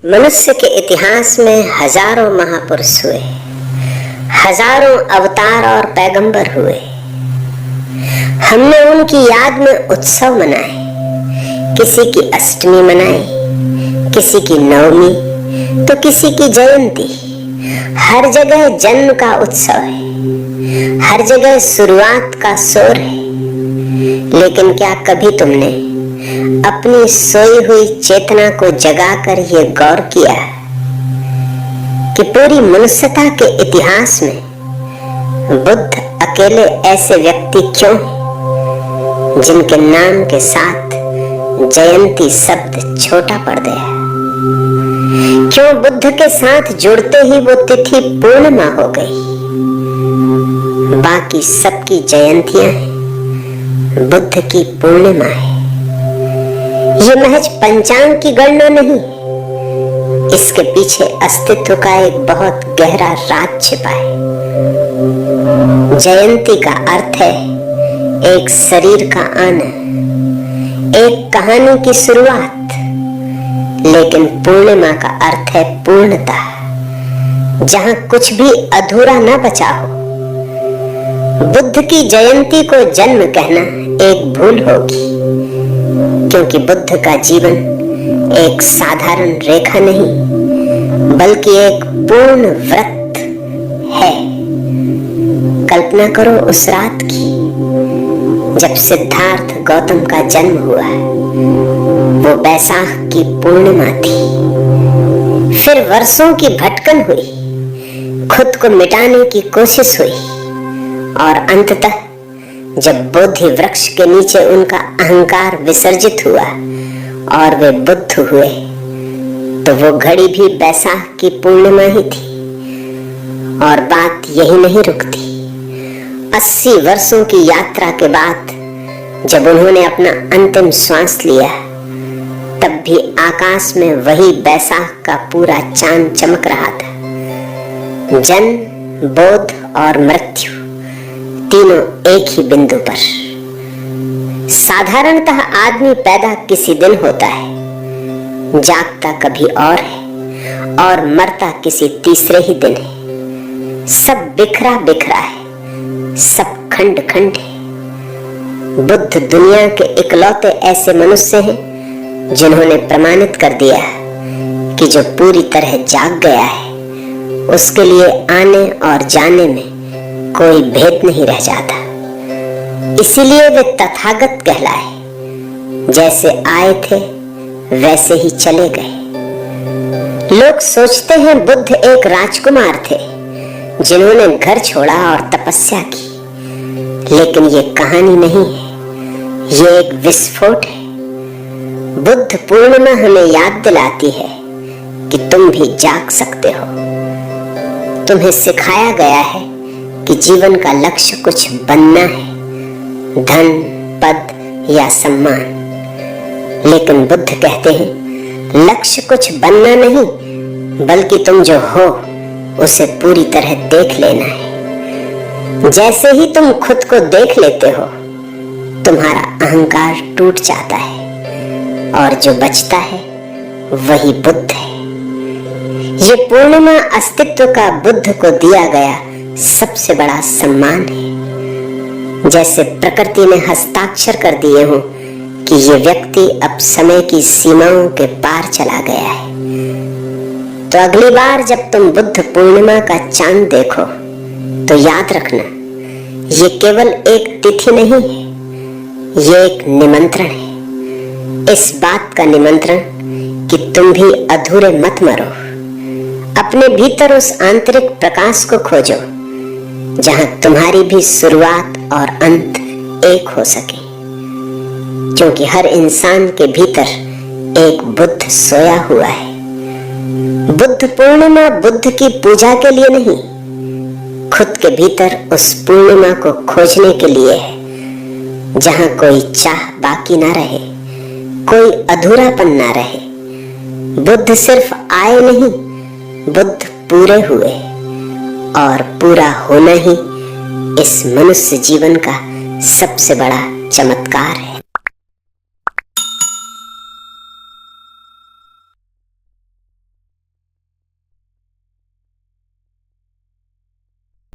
मनुष्य के इतिहास में हजारों महापुरुष हुए, हजारों अवतार और पैगंबर हुए। हमने उनकी याद में उत्सव मनाए, किसी की अष्टमी मनाई, किसी की नवमी तो किसी की जयंती। हर जगह जन्म का उत्सव है, हर जगह शुरुआत का शोर है। लेकिन क्या कभी तुमने अपनी सोई हुई चेतना को जगाकर ये गौर किया कि पूरी मनुष्यता के इतिहास में बुद्ध अकेले ऐसे व्यक्ति क्यों हैं जिनके नाम के साथ जयंती शब्द छोटा पड़ गया? क्यों बुद्ध के साथ जुड़ते ही वो तिथि पूर्णिमा हो गई? बाकी सबकी जयंतियां हैं, बुद्ध की पूर्णिमा है। ये महज पंचांग की गणना नहीं, इसके पीछे अस्तित्व का एक बहुत गहरा राज छिपा है। जयंती का अर्थ है एक शरीर का आना, एक कहानी की शुरुआत। लेकिन पूर्णिमा का अर्थ है पूर्णता, जहां कुछ भी अधूरा न बचा हो। बुद्ध की जयंती को जन्म कहना एक भूल होगी, क्योंकि बुद्ध का जीवन एक साधारण रेखा नहीं बल्कि एक पूर्ण व्रत है। कल्पना करो उस रात की जब सिद्धार्थ गौतम का जन्म हुआ। वो बैसाख की पूर्णिमा थी। फिर वर्षों की भटकन हुई, खुद को मिटाने की कोशिश हुई और अंततः जब बोधि वृक्ष के नीचे उनका अहंकार विसर्जित हुआ और वे बुद्ध हुए, तो वो घड़ी भी बैसाख की पूर्णिमा ही थी। और बात यही नहीं रुकती। 80 वर्षों की यात्रा के बाद जब उन्होंने अपना अंतिम श्वास लिया, तब भी आकाश में वही बैसाख का पूरा चांद चमक रहा था। जन्म, बोध और मृत्यु तीनों एक ही बिंदु पर। साधारणतः आदमी पैदा किसी दिन होता है, जागता कभी और है और मरता किसी तीसरे ही दिन है। सब बिखरा बिखरा है, सब खंड खंड है। बुद्ध दुनिया के इकलौते ऐसे मनुष्य हैं जिन्होंने प्रमाणित कर दिया कि जो पूरी तरह जाग गया है उसके लिए आने और जाने में कोई भेद नहीं रह जाता। इसीलिए वे तथागत कहलाए। जैसे आए थे वैसे ही चले गए। लोग सोचते हैं बुद्ध एक राजकुमार थे जिन्होंने घर छोड़ा और तपस्या की, लेकिन ये कहानी नहीं है, ये एक विस्फोट है। बुद्ध पूर्णिमा हमें याद दिलाती है कि तुम भी जाग सकते हो। तुम्हें सिखाया गया है कि जीवन का लक्ष्य कुछ बनना है, धन, पद या सम्मान। लेकिन बुद्ध कहते हैं लक्ष्य कुछ बनना नहीं बल्कि तुम जो हो उसे पूरी तरह देख लेना है। जैसे ही तुम खुद को देख लेते हो, तुम्हारा अहंकार टूट जाता है और जो बचता है वही बुद्ध है। ये पूर्णिमा अस्तित्व का बुद्ध को दिया गया सबसे बड़ा सम्मान है। जैसे प्रकृति ने हस्ताक्षर कर दिए हो कि ये व्यक्ति अब समय की सीमाओं के पार चला गया है। तो अगली बार जब तुम बुद्ध पूर्णिमा का चांद देखो तो याद रखना, ये केवल एक तिथि नहीं है, ये एक निमंत्रण है। इस बात का निमंत्रण कि तुम भी अधूरे मत मरो। अपने भीतर उस आंतरिक प्रकाश को खोजो जहां तुम्हारी भी शुरुआत और अंत एक हो सके। क्योंकि हर इंसान के भीतर एक बुद्ध सोया हुआ है। बुद्ध पूर्णिमा बुद्ध की पूजा के लिए नहीं, खुद के भीतर उस पूर्णिमा को खोजने के लिए है, जहां कोई चाह बाकी ना रहे, कोई अधूरापन ना रहे। बुद्ध सिर्फ आए नहीं, बुद्ध पूरे हुए और पूरा होना ही इस मनुष्य जीवन का सबसे बड़ा चमत्कार है।